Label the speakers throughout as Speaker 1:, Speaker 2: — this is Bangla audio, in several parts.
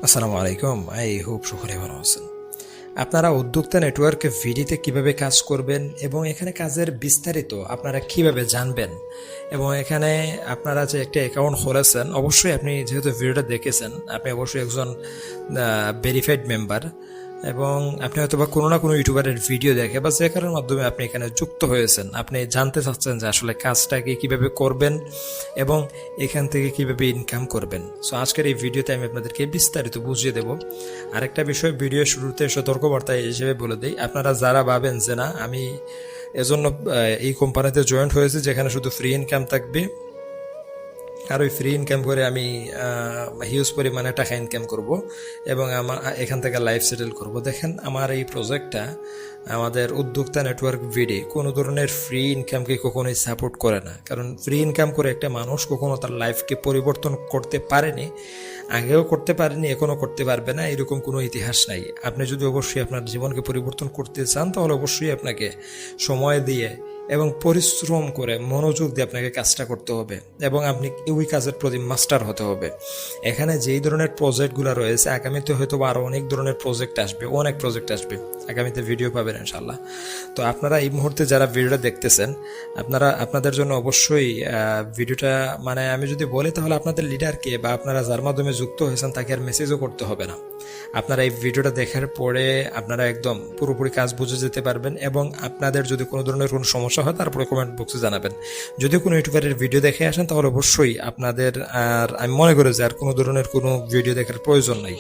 Speaker 1: আসসালামু আলাইকুম। আই হোপ সকলে ভালো আছেন। আপনারা উদ্যোক্তা নেটওয়ার্কে ভিডিতে কিভাবে কাজ করবেন এবং এখানে কাজের বিস্তারিত আপনারা কিভাবে জানবেন এবং এখানে আপনারা যে একটা অ্যাকাউন্ট খুলেছেন, অবশ্যই আপনি যেহেতু ভিডিওটা দেখেছেন, আপনি অবশ্যই একজন ভেরিফাইড মেম্বার এবং আপনি হয়তো বা কোনো না কোনো ইউটিউবারের ভিডিও দেখে বা যে কারোর মাধ্যমে আপনি এখানে যুক্ত হয়েছেন, আপনি জানতে চাচ্ছেন যে আসলে কাজটাকে কিভাবে করবেন এবং এখান থেকে কিভাবে ইনকাম করবেন। সো আজকের এই ভিডিওতে আমি আপনাদেরকে বিস্তারিত বুঝিয়ে দেব। আরেকটা বিষয় ভিডিও শুরুতে সতর্কবার্তা হিসেবে বলে দিই, আপনারা যারা ভাবেন যে না আমি এজন্য এই কোম্পানিতে জয়েন্ট হয়েছি যেখানে শুধু ফ্রি ইনকাম থাকবে আর ওই ফ্রি ইনকাম করে আমি হিউজ পরিমাণে টাকা ইনকাম করব এবং আমার এখান থেকে লাইফ সেটেল করব, দেখেন আমার এই প্রজেক্টটা আমাদের উদ্যোক্তা নেটওয়ার্ক ভিডি কোনো ধরনের ফ্রি ইনকামকে কখনোই সাপোর্ট করে না। কারণ ফ্রি ইনকাম করে একটা মানুষ কখনো তার লাইফকে পরিবর্তন করতে পারেনি, আগেও করতে পারেনি, এখনও করতে পারবে না, এরকম কোনো ইতিহাস নাই। আপনি যদি অবশ্যই আপনার জীবনকে পরিবর্তন করতে চান তাহলে অবশ্যই আপনাকে সময় দিয়ে এবং পরিশ্রম করে মনোযোগ দিয়ে আপনাকে কাজটা করতে হবে এবং আপনি ওই কাজের প্রতি মাস্টার হতে হবে। এখানে যেই ধরনের প্রজেক্টগুলো রয়েছে আগামীতে হয়তো আরও অনেক ধরনের প্রজেক্ট আসবে, অনেক প্রজেক্ট আসবে, আগামীতে ভিডিও পাবেন ইনশাল্লাহ। তো আপনারা এই মুহূর্তে যারা ভিডিওটা দেখতেছেন, আপনাদের জন্য অবশ্যই ভিডিওটা মানে আমি যদি বলি তাহলে আপনাদের লিডারকে বা আপনারা যার মাধ্যমে যুক্ত হয়েছেন তাকে আর মেসেজও করতে হবে না। আপনারা এই ভিডিওটা দেখার পরে আপনারা একদম পুরোপুরি কাজ বুঝে যেতে পারবেন এবং আপনাদের যদি কোনো ধরনের কোনো সমস্যা হয় তারপরে কমেন্ট বক্সে জানাবেন। যদি কোনো ইউটিউবারের ভিডিও দেখে আসেন তাহলে অবশ্যই আপনাদের আর আমি মনে করি যে আর কোনো ধরনের কোনো ভিডিও দেখার প্রয়োজন নাই।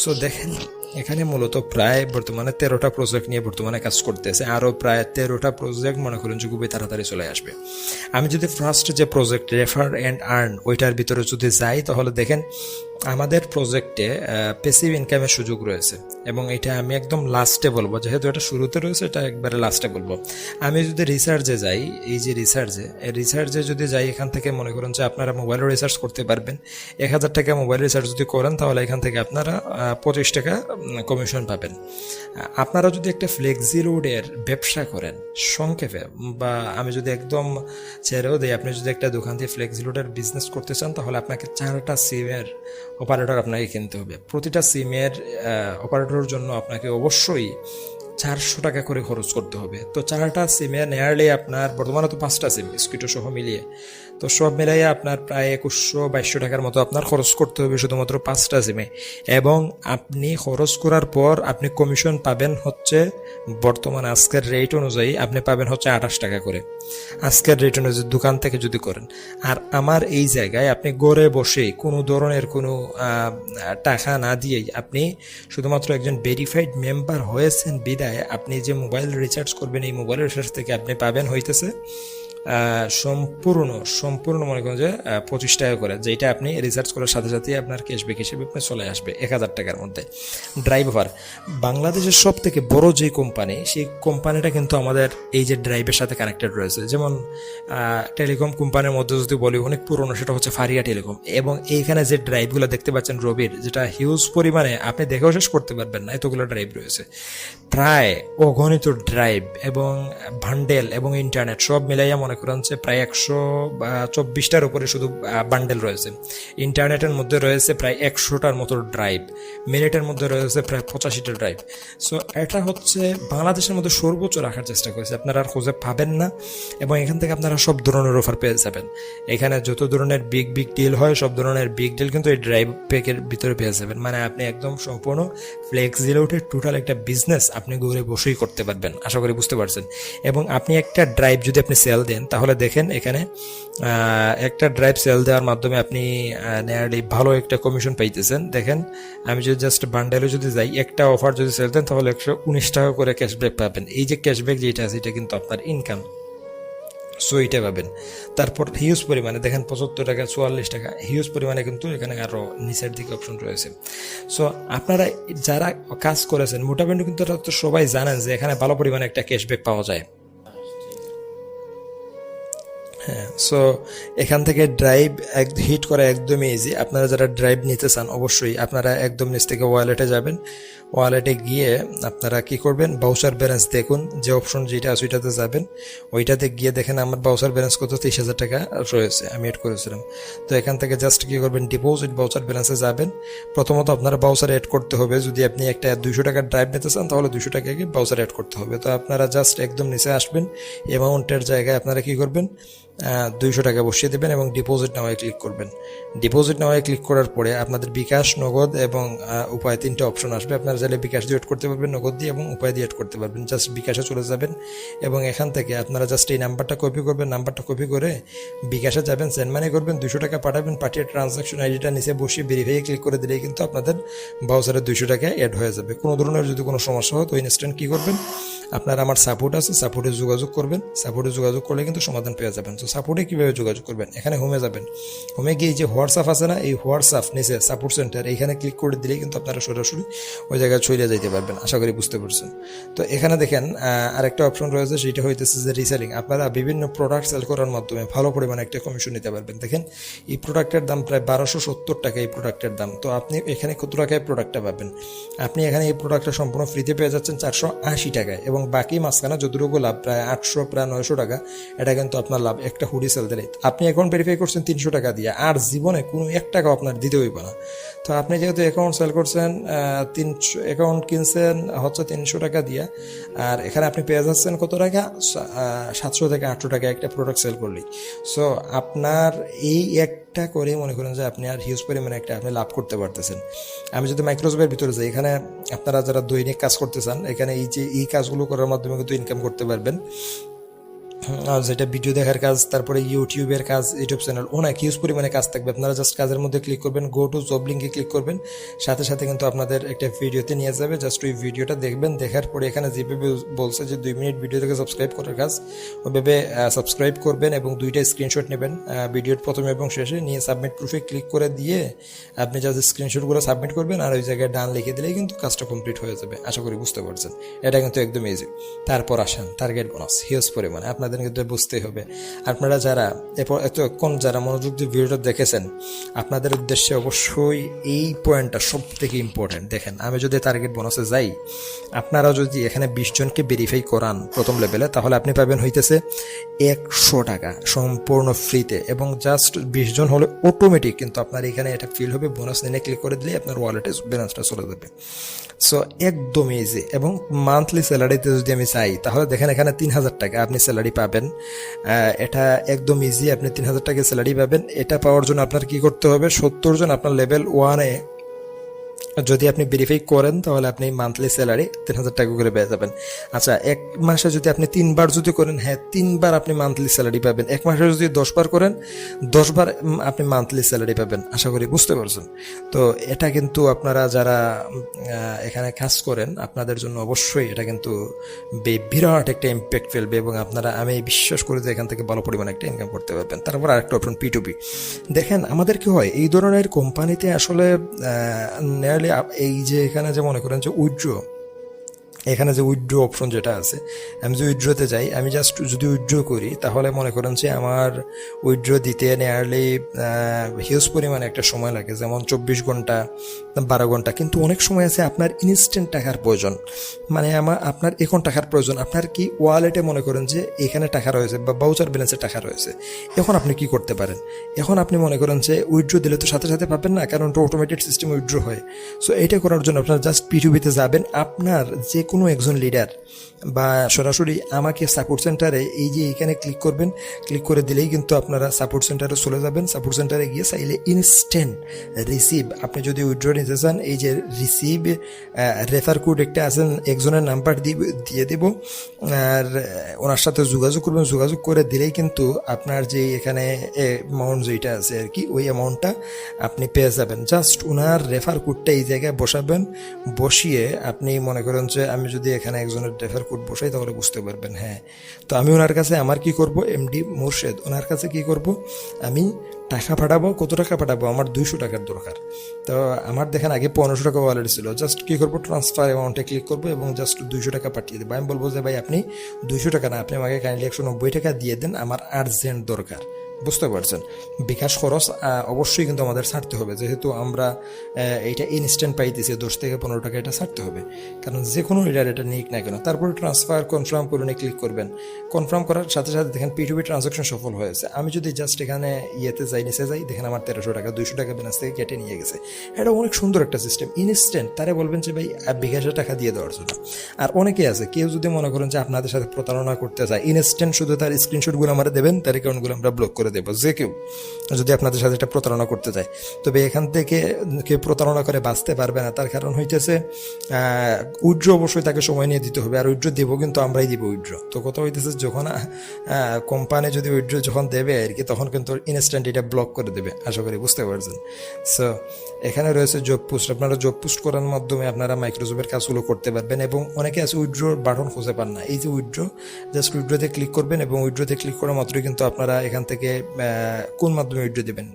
Speaker 1: সো দেখেন এখানে মূলত প্রায় বর্তমানে 13টা প্রজেক্ট নিয়ে বর্তমানে কাজ করতেছে, আরও প্রায় 13টা প্রজেক্ট মনে করেন যে খুবই তাড়াতাড়ি চলে আসবে। আমি যদি ফার্স্ট যে প্রজেক্ট রেফার অ্যান্ড আর্ন ওইটার ভিতরে যদি যাই তাহলে দেখেন আমাদের প্রজেক্টে প্যাসিভ ইনকামের সুযোগ রয়েছে এবং এটা আমি একদম লাস্টে বলবো, যেহেতু এটা শুরুতে রয়েছে এটা একবারে লাস্টে বলবো। আমি যদি রিসার্চে যাই, এই যে রিসার্চে যদি যাই, এখান থেকে মনে করুন যে আপনারা মোবাইলে রিসার্চ করতে পারবেন। 1000 টাকা মোবাইল রিসার্চ যদি করেন তাহলে এখান থেকে আপনারা 25 টাকা কমিশন পাবেন। আপনারা যদি একটা ফ্লেক্সি লোডের ব্যবসা করেন সংক্ষেপে, বা আমি যদি একদম ছেড়েও দিই, আপনি যদি একটা দোকান দিয়ে ফ্লেক্সি লোডের বিজনেস করতে চান তাহলে আপনাকে 4টা সিমের অপারেটর আপনাকে কিনতে হবে। প্রতিটা সিমের অপারেটরের জন্য আপনাকে অবশ্যই 400 টাকা করে খরচ করতে হবে। তো 4টা সিমে নেয়ারলি আপনার বর্তমানে তো 5টা সিম স্কুটো সহ মিলিয়ে, তো সব মিলাইয়ে আপনার প্রায় 2100-2200 টাকার মতো আপনার খরচ করতে হবে শুধুমাত্র 5টা সিমে। এবং আপনি খরচ করার পর আপনি কমিশন পাবেন হচ্ছে বর্তমান আজকের রেট অনুযায়ী আপনি পাবেন হচ্ছে 28 টাকা করে, আজকের রেট অনুযায়ী দোকান থেকে যদি করেন। আর আমার এই জায়গায় আপনি ঘরে বসে কোনো ধরনের কোনো টাকা না দিয়েই আপনি শুধুমাত্র একজন ভেরিফাইড মেম্বার হয়েছেন বিদায় আপনি যে মোবাইল রিচার্জ করবেন এই মোবাইল রিচার্জ থেকে আপনি পাবেন হইতেছে সম্পূর্ণ মনে করেন যে 25 টাকা করে, যেটা আপনি রিচার্জ করার সাথে সাথে আপনার ক্যাশব্যাক হিসেবে আপনার চলে আসবে 1000 টাকার মধ্যে। ড্রাইভার বাংলাদেশের সব থেকে বড় যে কোম্পানি, সেই কোম্পানিটা কিন্তু আমাদের এই যে ড্রাইভের সাথে কানেক্টেড রয়েছে। যেমন টেলিকম কোম্পানির মধ্যে যদি বলি অনেক পুরনো, সেটা হচ্ছে ফারিয়া টেলিকম। এবং এইখানে যে ড্রাইভগুলো দেখতে পাচ্ছেন রবির, যেটা হিউজ পরিমাণে আপনি দেখেও শেষ করতে পারবেন না, এতগুলো ড্রাইভ রয়েছে, প্রায় অগণিত ড্রাইভ এবং বান্ডেল এবং ইন্টারনেট সব মিলাইয়া মনে করেন যে প্রায় 124টার উপরে শুধু বান্ডেল রয়েছে। ইন্টারনেটের মধ্যে রয়েছে প্রায় 100টার মতো ড্রাইভ, মিনিটের মধ্যে রয়েছে প্রায় 85টা ড্রাইভ। সো এটা হচ্ছে বাংলাদেশের মধ্যে সর্বোচ্চ রাখার চেষ্টা করেছে, আপনারা আর খুঁজে পাবেন না। এবং এখান থেকে আপনারা সব ধরনের অফার পেয়ে যাবেন। এখানে যত ধরনের বিগ ডিল হয় সব ধরনের বিগ ডিল কিন্তু এই ড্রাইভ প্যাকের ভিতরে পেয়ে যাবেন। মানে আপনি একদম সম্পূর্ণ ফ্লেক্সি লোডের টোটাল একটা বিজনেস আপনি ঘরে বসেই করতে পারবেন, আশা করি বুঝতে পারছেন। এবং আপনি একটা ড্রাইভ যদি আপনি সেল দেন তাহলে দেখেন এখানে একটা ড্রাইভ সেল দেওয়ার মাধ্যমে আপনি নিয়ারলি ভালো একটা কমিশন পাইতেছেন। দেখেন আমি যদি জাস্ট বান্ডেলে যদি যাই, একটা অফার যদি সেল দেন তাহলে 119 টাকা করে ক্যাশব্যাক পাবেন। এই যে ক্যাশব্যাক যেটা আছে এটা কিন্তু আপনার ইনকাম, সো এটা পাবেন। তারপর হিউজ পরিমাণে দেখেন 75 টাকা, 44 টাকা, হিউজ পরিমাণে কিন্তু এখানে আরও নিচের দিকে অপশন রয়েছে। সো আপনারা যারা কাজ করেছেন মোটামুটি কিন্তু তো সবাই জানেন যে এখানে ভালো পরিমাণে একটা ক্যাশব্যাক পাওয়া যায়। হ্যাঁ, সো এখান থেকে ড্রাইভ হিট করা একদমই ইজি। আপনারা যারা ড্রাইভ নিতে চান অবশ্যই আপনারা একদম নিচ থেকে ওয়ালেটে যাবেন। ওয়ালেটে গিয়ে আপনারা কি করবেন, বাউচার ব্যালেন্স দেখুন, যে অপশন যেটা আছে ওইটাতে যাবেন। ওইটাতে গিয়ে দেখেন আমার বাউচার ব্যালেন্স কত, 23,000 টাকা রয়েছে, আমি এড করেছিলাম। তো এখান থেকে জাস্ট কি করবেন, ডিপোজিট বাউচার ব্যালেন্সে যাবেন। প্রথমত আপনারা বাউচার অ্যাড করতে হবে। যদি আপনি একটা 200 টাকার ড্রাইভ নিতে চান তাহলে 200 টাকাকে বাউচার অ্যাড করতে হবে। তো আপনারা জাস্ট একদম নিচে আসবেন, অ্যামাউন্টের জায়গায় আপনারা কি করবেন, 200 টাকা বসিয়ে দেবেন এবং ডিপোজিট নাওয়ায় ক্লিক করবেন। ডিপোজিট নাওয়ায় ক্লিক করার পরে আপনাদের বিকাশ, নগদ এবং উপায় 3টে অপশন আসবে। আপনারা চাইলে বিকাশ দিয়ে এড করতে পারবেন, নগদ দিয়ে এবং উপায় দিয়ে এড করতে পারবেন। জাস্ট বিকাশে চলে যাবেন এবং এখান থেকে আপনারা জাস্ট এই নাম্বারটা কপি করবেন। নাম্বারটা কপি করে বিকাশে যাবেন, সেন্ড মানি করবেন, 200 টাকা পাঠাবেন। পাঠিয়ে ট্রানজাকশন আইডিটা নিচে বসিয়ে ভেরিফাই ক্লিক করে দিলেই কিন্তু আপনাদের বাউচারে 200 টাকা অ্যাড হয়ে যাবে। কোনো ধরনের যদি কোনো সমস্যা হয় তো ইনস্ট্যান্ট কী করবেন, আপনারা আমার সাপোর্ট আছে, সাপোর্টে যোগাযোগ করবেন। সাপোর্টে যোগাযোগ করলে কিন্তু সমাধান পেয়ে যাবেন। তো সাপোর্টে কীভাবে যোগাযোগ করবেন, এখানে হোমে যাবেন। হোমে গিয়ে যে হোয়াটসঅ্যাপ আছে না, এই হোয়াটসঅ্যাপ নিচে সাপোর্ট সেন্টার, এইখানে ক্লিক করে দিলেই কিন্তু আপনারা সরাসরি ওই জায়গায় চলে যাইতে পারবেন। আশা করি বুঝতে পারছেন। তো এখানে দেখেন আরেকটা অপশন রয়েছে, সেটা হইতেছে যে রিসেলিং। আপনারা বিভিন্ন প্রোডাক্ট সেল করার মাধ্যমে ভালো পরিমাণে একটা কমিশন নিতে পারবেন। দেখেন এই প্রোডাক্টের দাম প্রায় 1270 টাকা এই প্রোডাক্টের দাম। তো আপনি এখানে কত টাকায় প্রোডাক্টটা পাবেন, আপনি এখানে এই প্রোডাক্টটা সম্পূর্ণ ফ্রিতে পেয়ে যাচ্ছেন 480 টাকায়, এবং বাকি মাঝখানে যতটুকু লাভ প্রায় 800 প্রায় 900 টাকা, এটা কিন্তু আপনার লাভ একটা হুডি সেল দিলে। আপনি অ্যাকাউন্ট ভেরিফাই করছেন 300 টাকা দিয়ে, আর জীবনে কোনো 1 টাকাও আপনার দিতে হইব না। তো আপনি যেহেতু অ্যাকাউন্ট সেল করছেন, 300 অ্যাকাউন্ট কিনছেন হচ্ছে 300 টাকা দিয়ে, আর এখানে আপনি পেয়ে যাচ্ছেন কত টাকা, 700 থেকে 800 টাকা একটা প্রোডাক্ট সেল করলেই। সো আপনার এই একটা করে মনে করেন যে আপনি আর হিউজ পরিমাণে একটা আপনি লাভ করতে পারতেছেন। আমি যদি মাইক্রোসফটের ভিতরে যাই, এখানে আপনারা যারা দৈনিক কাজ করতে চান, এখানে এই কাজগুলো করার মাধ্যমে কিন্তু ইনকাম করতে পারবেন। যেটা ভিডিও দেখার কাজ, তারপরে ইউটিউবের কাজ, ইউটিউব চ্যানেল, অনেক হিউজ পরিমাণে কাজ থাকবে। আপনারা জাস্ট কাজের মধ্যে ক্লিক করবেন, গো টু জব লিঙ্কে ক্লিক করবেন, সাথে সাথে কিন্তু আপনাদের একটা ভিডিওতে নিয়ে যাবে। জাস্ট ওই ভিডিওটা দেখবেন, দেখার পরে এখানে যেভাবে বলছে যে 2 মিনিট ভিডিও থেকে সাবস্ক্রাইব করার কাজ, ওইভাবে সাবস্ক্রাইব করবেন এবং 2টা স্ক্রিনশট নেবেন ভিডিওর প্রথমে এবং শেষে, নিয়ে সাবমিট প্রুফে ক্লিক করে দিয়ে আপনি জাস্ট স্ক্রিনশটগুলো সাবমিট করবেন, আর ওই জায়গায় ডান লিখে দিলেই কিন্তু কাজটা কমপ্লিট হয়ে যাবে। আশা করি বুঝতে পারছেন, এটা কিন্তু একদম ইজি। তারপর আসেন টার্গেট বোনাস, হিউজ পরিমাণে আপনাদের কিন্তু বুঝতেই হবে। আপনারা যারা এতক্ষণ যারা মনোযোগ দিয়ে ভিডিওটা দেখেছেন, আপনাদের উদ্দেশ্যে অবশ্যই এই পয়েন্টটা সব থেকে ইম্পর্টেন্ট। দেখেন, আমি যদি টার্গেট বোনাসে যাই, আপনারা যদি এখানে 20 জনকে ভেরিফাই করান প্রথম লেভেলে, তাহলে আপনি পাবেন হইতেছে 100 টাকা সম্পূর্ণ ফ্রিতে, এবং জাস্ট 20 জন হলে অটোমেটিক কিন্তু আপনার এখানে এটা ফিল হবে। বোনাস নিয়ে ক্লিক করে দিলে আপনার ওয়ালেটে ব্যালেন্সটা চলে যাবে। সো একদম ইজি। এবং মান্থলি স্যালারিতে যদি আমি চাই, তাহলে দেখেন এখানে 3000 টাকা আপনি স্যালারি পাবেন। এটা একদম ইজি, আপনি 3000 টাকা স্যালারি পাবেন। এটা পাওয়ার জন্য আপনার কি করতে হবে, 70 জন আপনার লেভেল 1-এ যদি আপনি ভেরিফাই করেন, তাহলে আপনি মান্থলি স্যালারি 3000 টাকা করে পেয়ে যাবেন। আচ্ছা, 1 মাসে যদি আপনি 3 বার যদি করেন, হ্যাঁ 3 বার আপনি মান্থলি স্যালারি পাবেন। 1 মাসে যদি 10 বার করেন, 10 বার আপনি মান্থলি স্যালারি পাবেন। আশা করি বুঝতে পারছেন। তো এটা কিন্তু আপনারা যারা এখানে কাজ করেন, আপনাদের জন্য অবশ্যই এটা কিন্তু বিরাট একটা ইম্প্যাক্ট ফেলবে, এবং আপনারা, আমি বিশ্বাস করি যে এখান থেকে ভালো পরিমাণে একটা ইনকাম করতে পারবেন। তারপর আরেকটা অপশন P2P। দেখেন আমাদের কি হয়, এই ধরনের কোম্পানিতে আসলে এই যে এখানে যে মনে করেন যে এখানে যে উইথড্র অপশন যেটা আছে, আমি যে উইথড্রতে যাই, আমি জাস্ট যদি উইথড্র করি, তাহলে মনে করেন যে আমার উইথড্র দিতে নিয়ারলি হিউজ পরিমাণে একটা সময় লাগে, যেমন 24 ঘন্টা 12 ঘন্টা। কিন্তু অনেক সময় আছে আপনার ইনস্ট্যান্ট টাকার প্রয়োজন, মানে আপনার এখন টাকার প্রয়োজন। আপনার কি ওয়ালেটে মনে করেন যে এখানে টাকা রয়েছে বা বাউচার ব্যালেন্সে টাকা রয়েছে, এখন আপনি কি করতে পারেন, এখন আপনি মনে করেন যে উইথড্র দিলে তো সাথে সাথে পাবেন না, কারণ অটোমেটেড সিস্টেম উইথড্র হয়। সো এটা করার জন্য আপনার জাস্ট P2P-তে যাবেন। আপনার যে কোনো একজন লিডার বা সরাসরি আমাকে সাপোর্ট সেন্টারে, এই যে এখানে ক্লিক করবেন, ক্লিক করে দিলেই কিন্তু আপনারা সাপোর্ট সেন্টারে চলে যাবেন। সাপোর্ট সেন্টারে গিয়ে চাইলে ইনস্ট্যান্ট রিসিভ, আপনি যদি উইথড্র নিতে চান, এই যে রিসিভ রেফার কোড একটা আছেন, একজনের নাম্বার দিয়ে দেব, আর ওনার সাথে যোগাযোগ করবেন। যোগাযোগ করে দিলেই কিন্তু আপনার যে এখানে অ্যামাউন্ট যেটা আছে আর কি, ওই অ্যামাউন্টটা আপনি পেয়ে যাবেন। জাস্ট ওনার রেফার কোডটা এই জায়গায় বসাবেন, বসিয়ে আপনি মনে করেন যে আমি যদি এখানে একজনের রেফার কোড বসাই, তাহলে বুঝতে পারবেন। হ্যাঁ, তো আমি ওনার কাছে আমার কি করব, MD মোর্শেদ, ওনার কাছে কি করব, আমি টাকা পাঠাবো, কত টাকা পাঠাবো, আমার 200 টাকার দরকার। তো আমার দেখেন আগে 1500 টাকা ওয়ালেট ছিল, জাস্ট কী করবো, ট্রান্সফার অ্যামাউন্টে ক্লিক করবো এবং জাস্ট 200 টাকা পাঠিয়ে দেবো। আমি বলবো যে ভাই আপনি 200 টাকা না, আপনি আমাকে কাইন্ডলি 190 টাকা দিয়ে দেন, আমার আর্জেন্ট দরকার। বুঝতে পারছেন? বিকাশ খরচ অবশ্যই কিন্তু আমাদের ছাড়তে হবে, যেহেতু আমরা এইটা ইনস্ট্যান্ট পাইতেছি, 10 থেকে 15 টাকা এটা ছাড়তে হবে, কারণ যে কোনো লিডার এটা নিক না কেন। তারপরে ট্রান্সফার কনফার্ম করে নিয়ে ক্লিক করবেন। কনফার্ম করার সাথে সাথে দেখেন P2P ট্রানজাকশন সফল হয়েছে। আমি যদি জাস্ট এখানে ইয়েতে যাই, নিচে যাই, দেখেন আমার 1300 টাকা 200 টাকা ব্যালেন্স থেকে কেটে নিয়ে গেছে। এটা অনেক সুন্দর একটা সিস্টেম, ইনস্ট্যান্ট। তারে বলবেন যে ভাই বিকাশে টাকা দিয়ে দেওয়ার জন্য। আর অনেকেই আছে, কেউ যদি মনে করেন যে আপনাদের সাথে প্রতারণা করতে চায়, ইনস্ট্যান্ট শুধু তার স্ক্রিনশটগুলো আমরা দেবেন, তার অ্যাকাউন্টগুলো আমরা ব্লক করে দেবো, যে কেউ যদি আপনাদের সাথে এটা প্রতারণা করতে চায়। তবে এখান থেকে কেউ প্রতারণা করে বাঁচতে পারবে না, তার কারণ হইতেছে উইথড্র অবশ্যই তাকে সময় নিয়ে দিতে হবে, আর উইথড্র দেবো কিন্তু আমরাই দিব উইথড্র। তো কথা হইতেছে যখন কোম্পানি যদি উইথড্র যখন দেবে আর কি, তখন কিন্তু ইনস্ট্যান্ট এটা ব্লক করে দেবে, আশা করি বুঝতে পারছেন। সো এখানে রয়েছে জব পোস্ট, আপনারা জব পোস্ট করার মাধ্যমে আপনারা মাইক্রোসফটের কাজগুলো করতে পারবেন। এবং অনেকে আছে উইথড্রোর বাটন খুঁজে পান না, এই যে উইথড্র, জাস্ট উইথড্রোতে ক্লিক করবেন এবং উইথড্রোতে ক্লিক করা মাত্রই কিন্তু আপনারা এখান থেকে কোন মাধ্যমে উইথড্র দেবেন,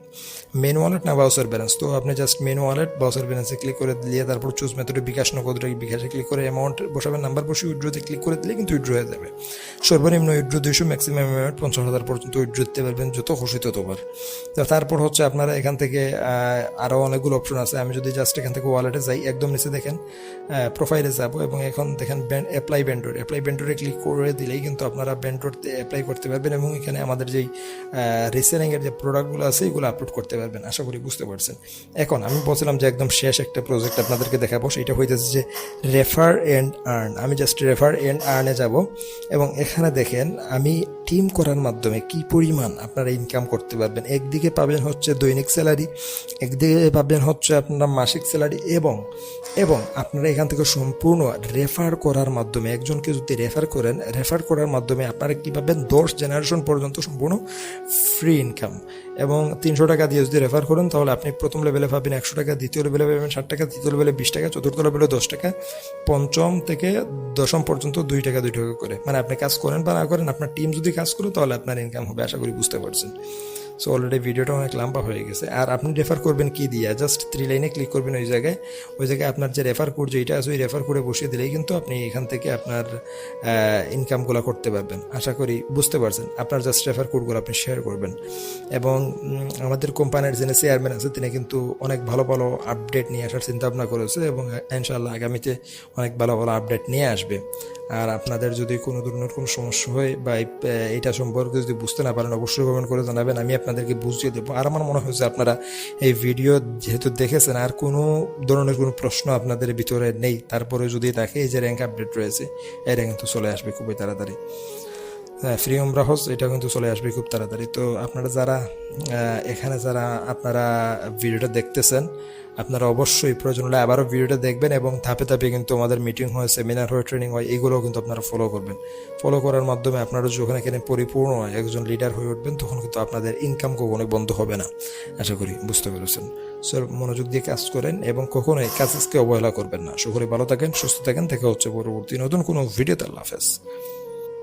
Speaker 1: মেন ওয়ালেট না বাউচার ব্যালেন্স। তো আপনি জাস্ট মেন ওয়ালেট বাউচার ব্যালেন্সে ক্লিক করে দিয়ে তারপর চুজ মেথডে বিকাশ নগদ বিকাশে ক্লিক করে অ্যামাউন্ট বসাবেন, নাম্বার বসে উইথড্রোতে ক্লিক করে দিলে কিন্তু উইথড্র হয়ে যাবে। সর্বনিম্ন উইথড্র 200, ম্যাক্সিমাম অ্যামাউন্ট 50,000 পর্যন্ত উইথড্র দিতে পারবেন, যত খুশি ততবার। তারপর হচ্ছে আপনারা এখান থেকে আরও অনেকগুলো অপশন আছে। আমি যদি জাস্ট এখান থেকে ওয়ালেটে যাই, একদম নিচে দেখেন প্রোফাইলে যাব এবং এখন দেখেন অ্যাপ্লাই ভেন্ডরে ক্লিক করে দিলেই কিন্তু আপনারা ভেন্ডরতে অ্যাপ্লাই করতে পারবেন এবং এখানে আমাদের যেই রিসেলিংয়ের যে প্রোডাক্টগুলো আছে এগুলো আপলোড করতে পারবেন, আশা করি বুঝতে পারছেন। এখন আমি বলছিলাম যে একদম শেষ একটা প্রজেক্ট আপনাদেরকে দেখাবো, সেটা হইতেছে যে রেফার এন্ড আর্ন। আমি জাস্ট রেফার এন্ড আর্নে যাব এবং এখানে দেখেন আমি টিম করার মাধ্যমে কি পরিমাণ আপনারা ইনকাম করতে পারবেন। একদিকে পাবেন হচ্ছে দৈনিক স্যালারি, একদিকে পাবেন হচ্ছে আপনারা মাসিক স্যালারি, এবং আপনারা এখান থেকে সম্পূর্ণ রেফার করার মাধ্যমে, একজনকে যদি রেফার করার মাধ্যমে আপনারা কী পাবেন, 10 জেনারেশন পর্যন্ত সম্পূর্ণ ফ্রি ইনকাম। এবং 300 টাকা দিয়ে যদি রেফার করেন তাহলে আপনি প্রথম লেভেলে পাবেন 100 টাকা, দ্বিতীয় লেভেলে পাবেন 60 টাকা, তৃতীয় লেভেলে 20 টাকা, চতুর্থ লেভেলে 10 টাকা, পঞ্চম থেকে দশম পর্যন্ত 2 টাকা করে। মানে আপনি কাজ করেন বা না করেন, আপনার টিম যদি কাজ করে তাহলে আপনার ইনকাম হবে, আশা করি বুঝতে পারছেন। সো অলরেডি ভিডিওটা অনেক লম্বা হয়ে গেছে। আর আপনি রেফার করবেন কি দিয়ে, জাস্ট 3 লাইনে ক্লিক করবেন, ওই জায়গায় আপনার যে রেফার কোড যেটা আছে ওই রেফার কোডে বসিয়ে দিলেই কিন্তু আপনি এখান থেকে আপনার ইনকামগুলো করতে পারবেন, আশা করি বুঝতে পারছেন। আপনার জাস্ট রেফার কোডগুলো আপনি শেয়ার করবেন। এবং আমাদের কোম্পানির যিনি চেয়ারম্যান আছে তিনি কিন্তু অনেক ভালো ভালো আপডেট নিয়ে আসার চিন্তা ভাবনা করেছে এবং ইনশাআল্লাহ আগামীতে অনেক ভালো ভালো আপডেট নিয়ে আসবে। আর আপনাদের যদি কোনো ধরনের কোনো সমস্যা হয় বা এইটা সম্পর্কে যদি বুঝতে না পারেন অবশ্যই কমেন্ট করে জানাবেন, আমি আপনাদেরকে বুঝিয়ে দেবো। আর আমার মনে হয়েছে আপনারা এই ভিডিও যেহেতু দেখেছেন আর কোনো ধরনের কোনো প্রশ্ন আপনাদের ভিতরে নেই, তারপরে যদি দেখে এই যে র্যাঙ্ক আপডেট রয়েছে, এই র্যাঙ্ক কিন্তু চলে আসবে খুবই তাড়াতাড়ি। ফ্রি উমরা হজ এটা কিন্তু চলে আসবে খুব তাড়াতাড়ি। তো আপনারা যারা এখানে আপনারা ভিডিওটা দেখতেছেন, আপনারা অবশ্যই প্রয়োজন হলে আবারও ভিডিওটা দেখবেন এবং ধাপে ধাপে কিন্তু আমাদের মিটিং হয়, সেমিনার হয়, ট্রেনিং হয়, এগুলোও কিন্তু আপনারা ফলো করবেন। ফলো করার মাধ্যমে আপনারা যখন এখানে পরিপূর্ণ একজন লিডার হয়ে উঠবেন তখন কিন্তু আপনাদের ইনকাম কখনোই বন্ধ হবে না, আশা করি বুঝতে পেরেছেন। সো মনোযোগ দিয়ে কাজ করেন এবং কখনোই কাজকে অবহেলা করবেন না। সকলে ভালো থাকেন, সুস্থ থাকেন, দেখা হচ্ছে পরবর্তী নতুন কোনো ভিডিওতে। আল্লাহ হাফেজ।